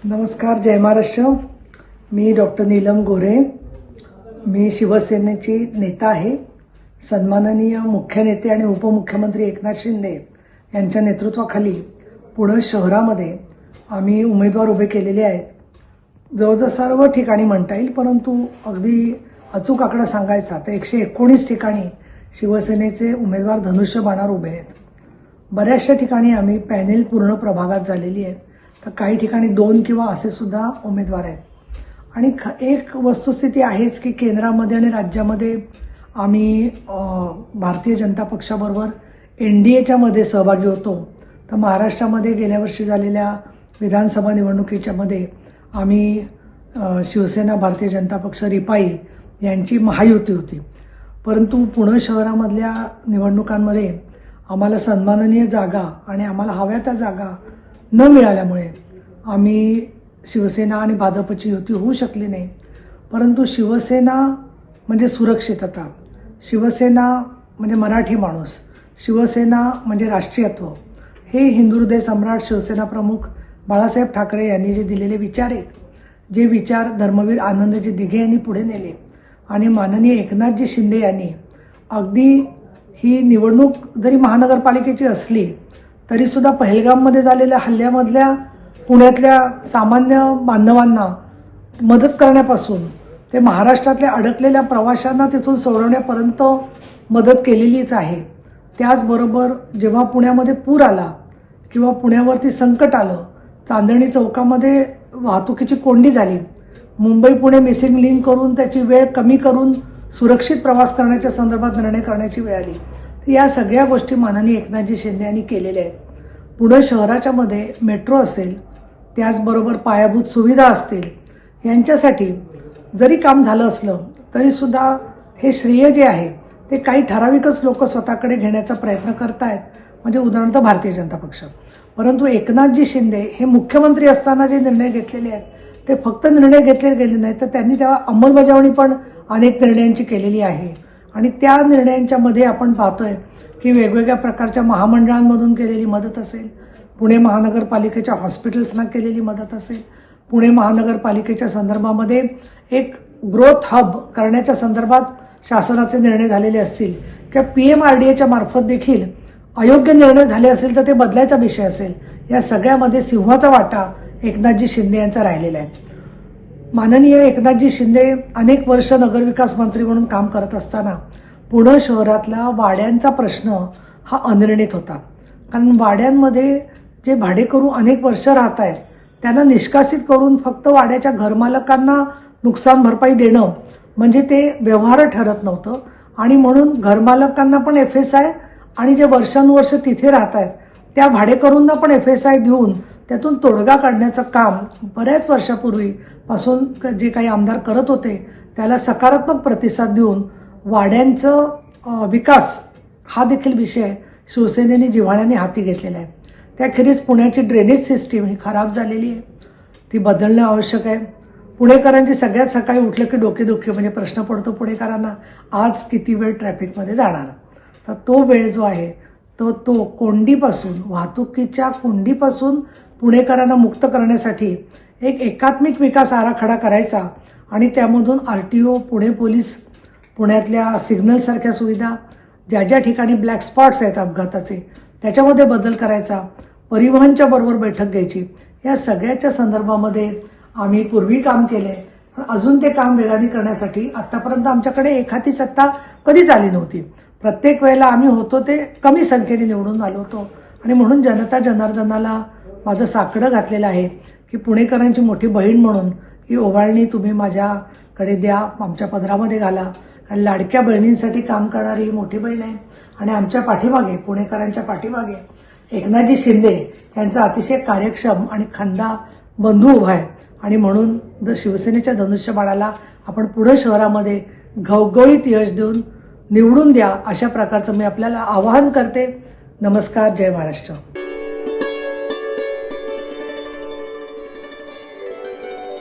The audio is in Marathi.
नमस्कार, जय महाराष्ट्र. मी डॉक्टर नीलम गोरे. मी शिवसेनेची नेता आहे. सन्माननीय मुख्य नेते आणि उपमुख्यमंत्री एकनाथ शिंदे यांच्या नेतृत्वाखाली पुणे शहरामध्ये आम्ही उमेदवार उभे केलेले आहेत. जवळजवळ सर्व ठिकाणी म्हणता येईल, परंतु अगदी अचूक आकडा सांगायचा तर 119 ठिकाणी शिवसेनेचे उमेदवार धनुष्यबाणावर उभे आहेत. बऱ्याचशा ठिकाणी आम्ही पॅनेल पूर्ण प्रभागात झालेली आहेत, तर काही ठिकाणी 2 किंवा असे सुद्धा उमेदवार आहेत. आणि एक वस्तुस्थिती आहेच की केंद्रामध्ये आणि राज्यामध्ये आम्ही भारतीय जनता पक्षाबरोबर NDAच्या मध्ये सहभागी होतो. तर महाराष्ट्रामध्ये गेल्या वर्षी झालेल्या विधानसभा निवडणुकीच्या मध्ये आम्ही शिवसेना, भारतीय जनता पक्ष, रिपाई यांची महायुती होती. परंतु पुणे शहरामधल्या निवडणुकांमध्ये आम्हाला सन्माननीय जागा आणि आम्हाला हव्या त्या जागा न मिळाल्यामुळे आम्ही शिवसेना आणि भाजपची युती होऊ शकली नाही. परंतु शिवसेना म्हणजे सुरक्षितता, शिवसेना म्हणजे मराठी माणूस, शिवसेना म्हणजे राष्ट्रीयत्व, हे हिंदू हृदय सम्राट शिवसेना प्रमुख बाळासाहेब ठाकरे यांनी जे दिलेले विचार आहेत, जे विचार धर्मवीर आनंदजी दिघे यांनी पुढे नेले आणि माननीय एकनाथजी शिंदे यांनी अगदी ही निवडणूक जरी महानगरपालिकेची असली तरीसुद्धा पहलगाममध्ये झालेल्या हल्ल्यामधल्या पुण्यातल्या सामान्य बांधवांना मदत करण्यापासून ते महाराष्ट्रातल्या अडकलेल्या प्रवाशांना तिथून सोडवण्यापर्यंत मदत केलेलीच आहे. त्याचबरोबर जेव्हा पुण्यामध्ये पूर आला किंवा पुण्यावरती संकट आलं, चांदणी चौकामध्ये वाहतुकीची कोंडी झाली, मुंबई पुणे मिसिंग लिंक करून त्याची वेळ कमी करून सुरक्षित प्रवास करण्याच्या संदर्भात निर्णय करण्याची वेळ आली. या सगळ्या गोष्टी माननीय एकनाथजी शिंदे यांनी केलेल्या आहेत. पुणे शहराच्या मध्ये मेट्रो असेल, त्याचबरोबर पायाभूत सुविधा असतील, यांच्यासाठी जरी काम झालं असलं तरीसुद्धा हे श्रेय जे आहे ते काही ठराविकच लोक स्वतःकडे घेण्याचा प्रयत्न करत आहेत, म्हणजे उदाहरणार्थ भारतीय जनता पक्ष. परंतु एकनाथजी शिंदे हे मुख्यमंत्री असताना जे निर्णय घेतलेले आहेत ते फक्त निर्णय घेतले गेले नाहीत, तर त्यांनी तेव्हा अंमलबजावणी पण अनेक निर्णयांची केलेली आहे. आणि त्या निर्णयांच्या मध्ये आपण पाहतोय की वेगवेगळ्या प्रकारच्या महामंडळांमधून केलेली मदत असेल, पुणे महानगरपालिकेच्या हॉस्पिटल्सना केलेली मदत असेल, पुणे महानगरपालिकेच्या संदर्भामध्ये एक ग्रोथ हब करण्याच्या संदर्भात शासनाचे निर्णय झालेले असतील, किंवा PMRDAच्या मार्फत देखील अयोग्य निर्णय झाले असेल तर ते बदलायचा विषय असेल, या सगळ्यामध्ये सिंहाचा वाटा एकनाथजी शिंदे यांचा राहिलेला आहे. माननीय एकनाथजी शिंदे अनेक वर्ष नगरविकास मंत्री म्हणून काम करत असताना पुणे शहरातला वाड्यांचा प्रश्न हा अनिर्णित होता. कारण वाड्यांमध्ये जे भाडेकरू अनेक वर्ष राहत आहेत त्यांना निष्कासित करून फक्त वाड्याच्या घरमालकांना नुकसान भरपाई देणं म्हणजे ते व्यवहार ठरत नव्हतं. आणि म्हणून घरमालकांना पण FSI आणि जे वर्षानुवर्ष तिथे राहत आहेत त्या भाडेकरूंना पण FSI देऊन त्यातून तोडगा काढण्याचं काम बऱ्याच वर्षापूर्वीपासून जे काही आमदार करत होते त्याला सकारात्मक प्रतिसाद देऊन वाड्यांचं विकास हा देखील विषय शिवसेनेने जिव्हाळ्याने हाती घेतलेला आहे. त्याखेरीज पुण्याची ड्रेनेज सिस्टीम ही खराब झालेली आहे, ती बदलणं आवश्यक आहे. पुणेकरांची सगळ्यात सकाळी उठलं की डोकेदुखी, म्हणजे प्रश्न पडतो पुणेकरांना आज किती वेळ ट्रॅफिकमध्ये जाणार. तर तो वेळ जो आहे तो कोंडीपासून, वाहतुकीच्या कोंडीपासून पुणेकरांना मुक्त करण्यासाठी एक एकात्मिक विकास आराखडा करायचा आणि त्यामधून RTO, पुणे पोलीस, पुण्यातल्या सिग्नलसारख्या सुविधा, ज्या ज्या ठिकाणी ब्लॅक स्पॉट्स आहेत अपघाताचे त्याच्यामध्ये बदल करायचा, परिवहनच्या बरोबर बैठक घ्यायची. या सगळ्याच्या संदर्भामध्ये आम्ही पूर्वी काम केले, पण अजून ते काम वेगाने करण्यासाठी आत्तापर्यंत आमच्याकडे एखादी सत्ता कधीच आली नव्हती. प्रत्येक वेळेला आम्ही होतो ते कमी संख्येने निवडून आलो होतो. आणि म्हणून जनता जनार्दनाला माझं साकडं घातलेलं आहे की पुणेकरांची मोठी बहीण म्हणून ही ओवाळणी तुम्ही माझ्याकडे द्या, आमच्या पदरामध्ये घाला. आणि लाडक्या बहिणींसाठी काम करणारी ही मोठी बहीण आहे आणि आमच्या पाठीमागे, पुणेकरांच्या पाठीमागे एकनाथजी शिंदे यांचा अतिशय कार्यक्षम आणि खंदा बंधू उभा आहे. आणि म्हणून शिवसेनेच्या धनुष्यबाणाला आपण पुणे शहरामध्ये घवघवीत यश देऊन निवडून द्या, अशा प्रकारचं मी आपल्याला आवाहन करते. नमस्कार, जय महाराष्ट्र.